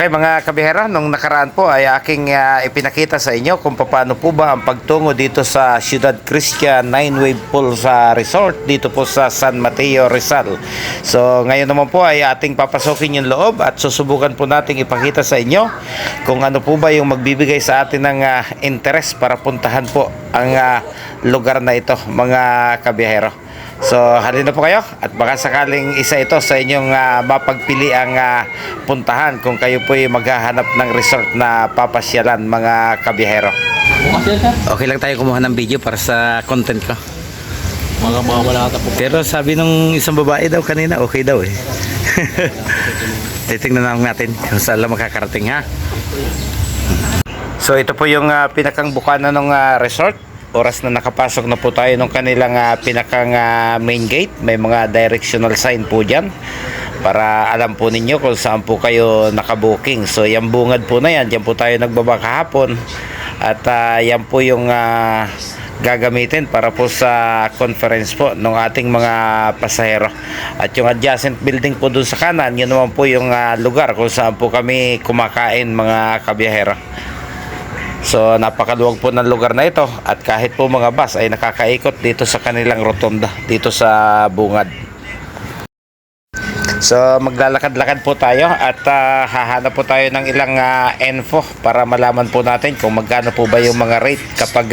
Okay mga kabihera, nung nakaraan po ay aking ipinakita sa inyo kung paano po ba ang pagtungo dito sa Ciudad Cristia 9-Wave Pool sa resort dito po sa San Mateo, Rizal. So ngayon naman po ay ating papasokin yung loob at susubukan po nating ipakita sa inyo kung ano po ba yung magbibigay sa atin ng interes para puntahan po ang lugar na ito mga kabihero. So halina po kayo at baka sakaling isa ito sa inyong mapagpili ang puntahan kung kayo po ay maghahanap ng resort na papasyalan mga kabiyahero. Okay lang tayo kumuha ng video para sa content ko. Wala ata po. Pero sabi nung isang babae daw kanina okay daw eh. Titingnan lang natin kung saan lang makakarating ha. So ito po yung pinakang bukana ng resort. Oras na nakapasok na po tayo ng kanilang pinakang main gate. May mga directional sign po dyan para alam po ninyo kung saan po kayo nakabooking. So yung bungad po na yan, dyan po tayo nagbaba kahapon at yan po yung gagamitin para po sa conference po ng ating mga pasahero. At yung adjacent building po dun sa kanan, yun naman po yung lugar kung saan po kami kumakain mga kabiyahero. So napakaluwag po ng lugar na ito at kahit po mga bus ay nakakaikot dito sa kanilang rotonda dito sa bungad. So maglalakad-lakad po tayo at hahanap po tayo ng ilang info para malaman po natin kung magkano po ba yung mga rate kapag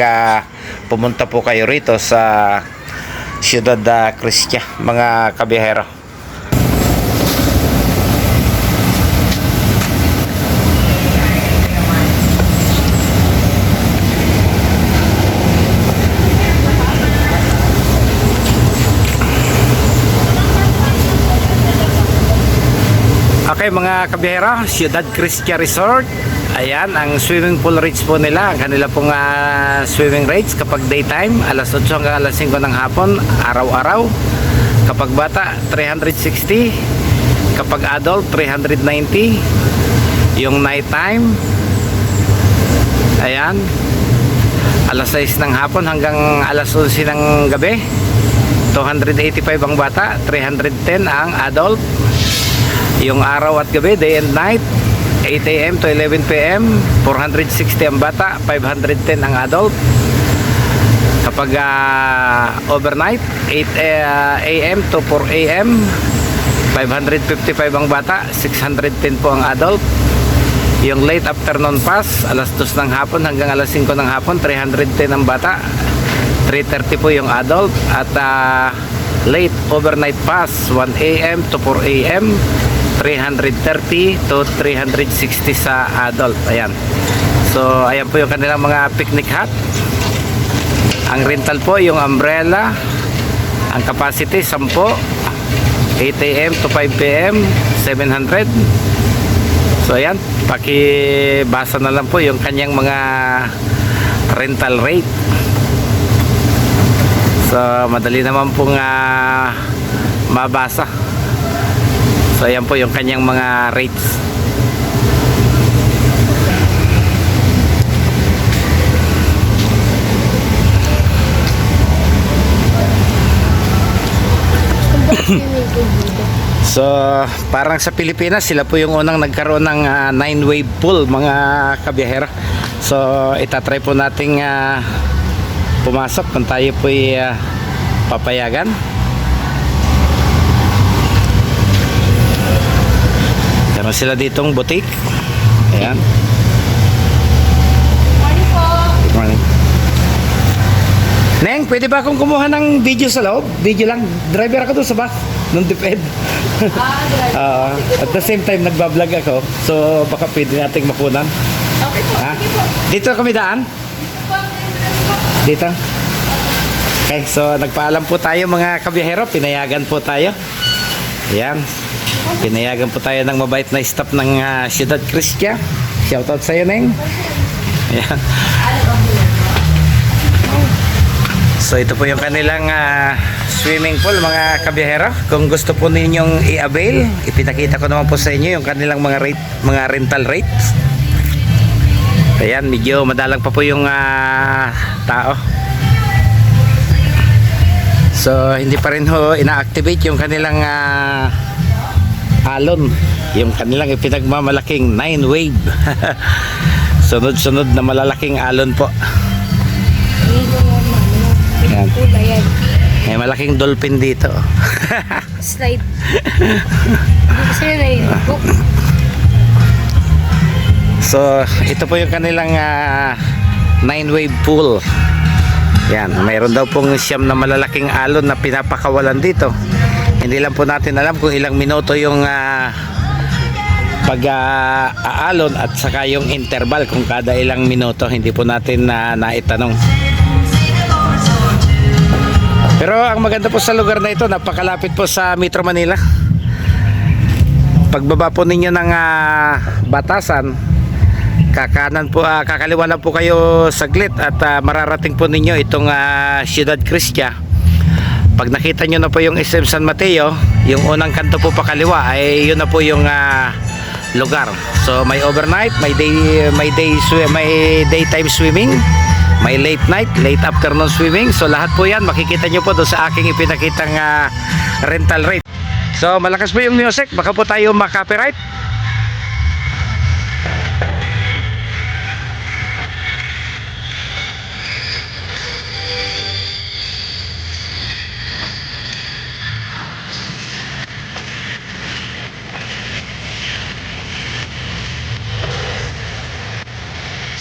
pumunta po kayo rito sa Ciudad Cristia mga kabiyahero. Okay mga kabiyahero, Ciudad Cristia Resort. Ayan, ang swimming pool rates po nila. Ang kanila pong swimming rates kapag daytime, alas 8 hanggang alas 5 ng hapon, araw-araw. Kapag bata, 360. Kapag adult, 390. Yung nighttime, ayan, alas 6 ng hapon hanggang alas 11 ng gabi, 285 ang bata, 310 ang adult. Yung araw at gabi, day and night, 8 AM to 11 PM, 460 ang bata, 510 ang adult. Kapag overnight, 8 AM to 4 AM, 555 ang bata, 610 po ang adult. Yung late afternoon pass, alas 2 ng hapon hanggang alas 5 ng hapon, 310 ang bata, 330 po yung adult. At late overnight pass, 1 AM to 4 AM, 330 to 360 sa adult. Ayan. So ayan po yung kanilang mga picnic hut. Ang rental po yung umbrella. Ang capacity 10, 8 AM to 5 PM, 700. So ayan, pakibasa na lang po yung kanyang mga rental rate. So madali naman pong mabasa. So ayan po yung kanyang mga rates. So parang sa Pilipinas sila po yung unang nagkaroon ng 9-wave pool mga kabiyahero. So itatry po nating pumasok kung tayo po papayagan. Meron sila ditong boutique. Ayan. Morning po. Good morning. Neng, pwede ba akong kumuha ng video sa loob? Video lang. Driver ako doon sa bus. Nung DepEd. Driver. At the same time, nagbablog ako. So, baka pwede nating makunan. Okay po. Ha? Sige po. Dito kami daan? Dito. Okay, so nagpaalam po tayo mga kabiyahero. Pinayagan po tayo. Ayan. Pinayagan po tayo ng mabait na staff ng Ciudad Cristia. Shoutout sa iyo, Neng. Ayan. So ito po yung kanilang swimming pool mga kabiyahero. Kung gusto po ninyong i-avail, ipinakita ko naman po sa inyo yung kanilang mga rental rates. Ayan, medyo madalang pa po yung tao. So hindi pa rin ho ina-activate yung kanilang alon. yung kanilang ipinagmamalaking 9 wave. Sunod-sunod na malalaking alon po. Yan. May malaking dolphin dito. Slide. Hindi ko sila nailiko. So, ito po yung kanilang 9-wave pool. Yan, mayroon daw pong siyam na malalaking alon na pinapakawalan dito. Hindi lang po natin alam kung ilang minuto yung pag-aalon at saka yung interval kung kada ilang minuto. Hindi po natin naitanong. Pero ang maganda po sa lugar na ito, napakalapit po sa Metro Manila. Pagbaba po ninyo ng Batasan, kakanan po, kakaliwa lang po kayo saglit at mararating po ninyo itong Ciudad Cristia. Pag nakita nyo na po yung SM San Mateo, yung unang kanto po pakaliwa ay yun na po yung lugar. So may overnight, may daytime swimming, may late night, late afternoon swimming. So lahat po yan makikita nyo po doon sa aking ipinakitang rental rate. So malakas po yung music, baka po tayo ma-copyright.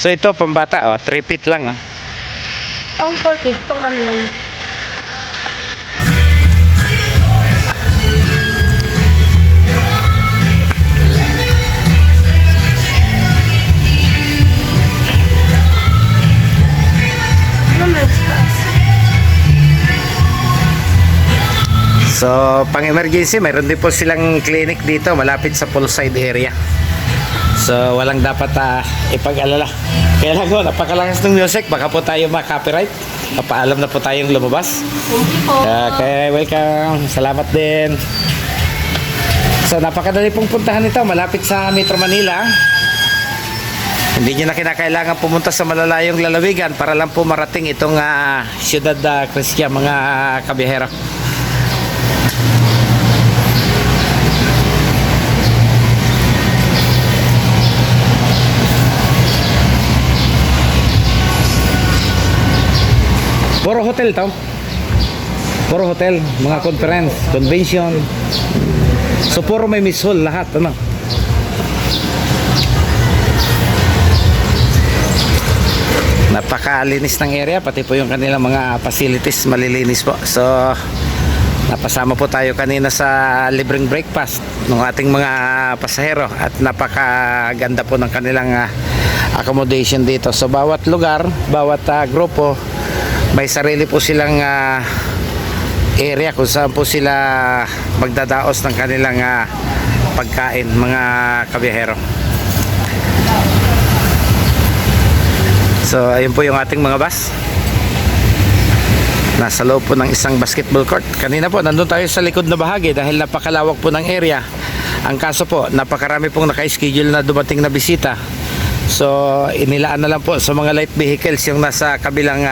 So ito pambata, 3 feet lang. Ang 40, ito lang lang. So pang emergency, mayroon din po silang clinic dito malapit sa poolside area. So walang dapat ipag-alala. Kaya lang po, napakalakas ng music, baka po tayo ma-copyright. Papaalam na po tayong lumabas. Thank you po. Okay, welcome. Salamat din. So napakadali pong puntahan ito, malapit sa Metro Manila. Hindi nyo na kinakailangan pumunta sa malalayong lalawigan para lang po marating itong Ciudad Cristia, mga kabiyahero. Puro hotel to. Puro hotel, mga conference, convention. So puro may miss hall lahat, ano. Napakalinis ng area, pati po yung kanilang mga facilities malilinis po. So napasama po tayo kanina sa libreng breakfast ng ating mga pasahero at napakaganda po ng kanilang accommodation dito. So bawat lugar, bawat grupo may sarili po silang area kung saan po sila magdadaos ng kanilang pagkain, mga kabiyahero. So ayun po yung ating mga bus. Nasa loob po ng isang basketball court. Kanina po nandun tayo sa likod na bahagi dahil napakalawak po ng area. Ang kaso po, napakarami pong naka-schedule na dumating na bisita. So inilaan na lang po sa mga light vehicles yung nasa kabilang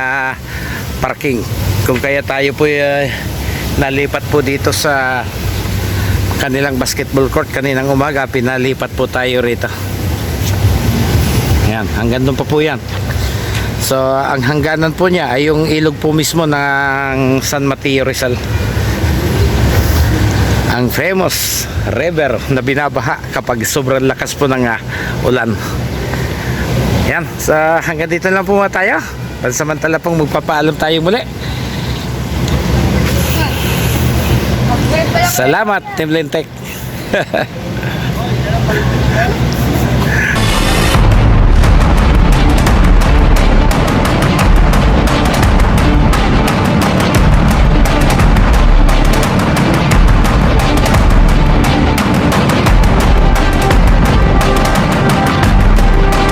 parking. Kung kaya tayo po nalipat po dito sa kanilang basketball court kaninang umaga, pinalipat po tayo rito. Yan, hanggang doon pa po yan. So ang hangganan po niya ay yung ilog po mismo ng San Mateo Rizal, ang famous river na binabaha kapag sobrang lakas po ng ulan. Yan, so hanggang dito lang po tayo. Pansamantala pong magpapaalam tayo muli. Salamat Team Lintec.